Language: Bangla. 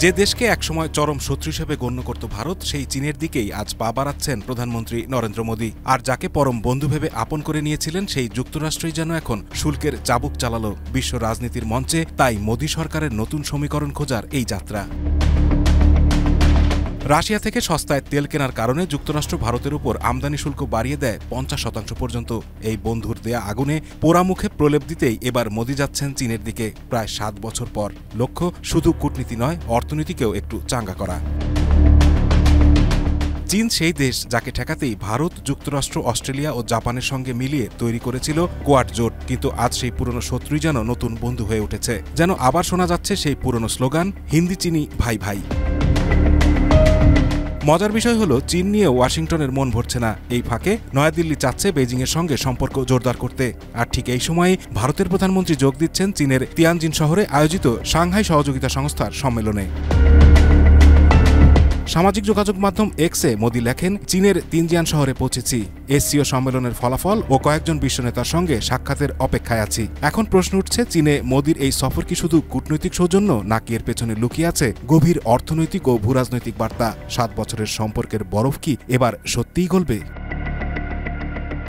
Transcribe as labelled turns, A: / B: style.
A: যে দেশকে একসময় চরম শত্রু হিসেবে গণ্য করত ভারত, সেই চীনের দিকেই আজ পা বাড়াচ্ছেন প্রধানমন্ত্রী নরেন্দ্র মোদী। আর যাকে পরম বন্ধু ভেবে আপন করে নিয়েছিলেন, সেই যুক্তরাষ্ট্রই যেন এখন শুল্কের চাবুক চালালো বিশ্ব রাজনীতির মঞ্চে। তাই মোদী সরকারের নতুন সমীকরণ খোঁজার এই যাত্রা। রাশিয়া থেকে সস্তায় তেল কেনার কারণে যুক্তরাষ্ট্র ভারতের উপর আমদানি শুল্ক বাড়িয়ে দেয় 50% পর্যন্ত। এই বন্ধুর দেয়া আগুনে পোড়ামুখে প্রলেপ দিতেই এবার মোদী যাচ্ছেন চীনের দিকে প্রায় 7 বছর পর। লক্ষ্য শুধু কূটনীতি নয়, অর্থনীতিকেও একটু চাঙ্গা করা। চীন সেই দেশ যাকে ঠেকাতেই ভারত, যুক্তরাষ্ট্র, অস্ট্রেলিয়া ও জাপানের সঙ্গে মিলিয়ে তৈরি করেছিল কোয়াড জোট। কিন্তু আজ সেই পুরনো শত্রুই যেন নতুন বন্ধু হয়ে উঠেছে। যেন আবার শোনা যাচ্ছে সেই পুরনো স্লোগান, হিন্দি চিনি ভাই ভাই। মজার বিষয় হলো, চীন নিয়ে ওয়াশিংটনের মন ভরছে না। এই ফাঁকে নয়াদিল্লি চাচ্ছে বেজিংয়ের সঙ্গে সম্পর্ক জোরদার করতে। আর ঠিক এই সময়ে ভারতের প্রধানমন্ত্রী যোগ দিচ্ছেন চীনের তিয়ানজিন শহরে আয়োজিত সাংহাই সহযোগিতা সংস্থার সম্মেলনে। সামাজিক যোগাযোগ মাধ্যম এক্সে মোদী লেখেন, চীনের তিনজিয়ান শহরে পৌঁছেছি। এসসিও সম্মেলনের ফলাফল ও কয়েকজন বিশ্ব নেতার সঙ্গে সাক্ষাতের অপেক্ষায় আছি। এখন প্রশ্ন উঠছে, চীনে মোদীর এই সফর কি শুধু কূটনৈতিক সৌজন্য, নাকি এর পেছনে লুকিয়ে আছে গভীর অর্থনৈতিক ও ভূরাজনৈতিক বার্তা? 7 বছরের সম্পর্কের বরফ কি এবার সত্যিই গলবে?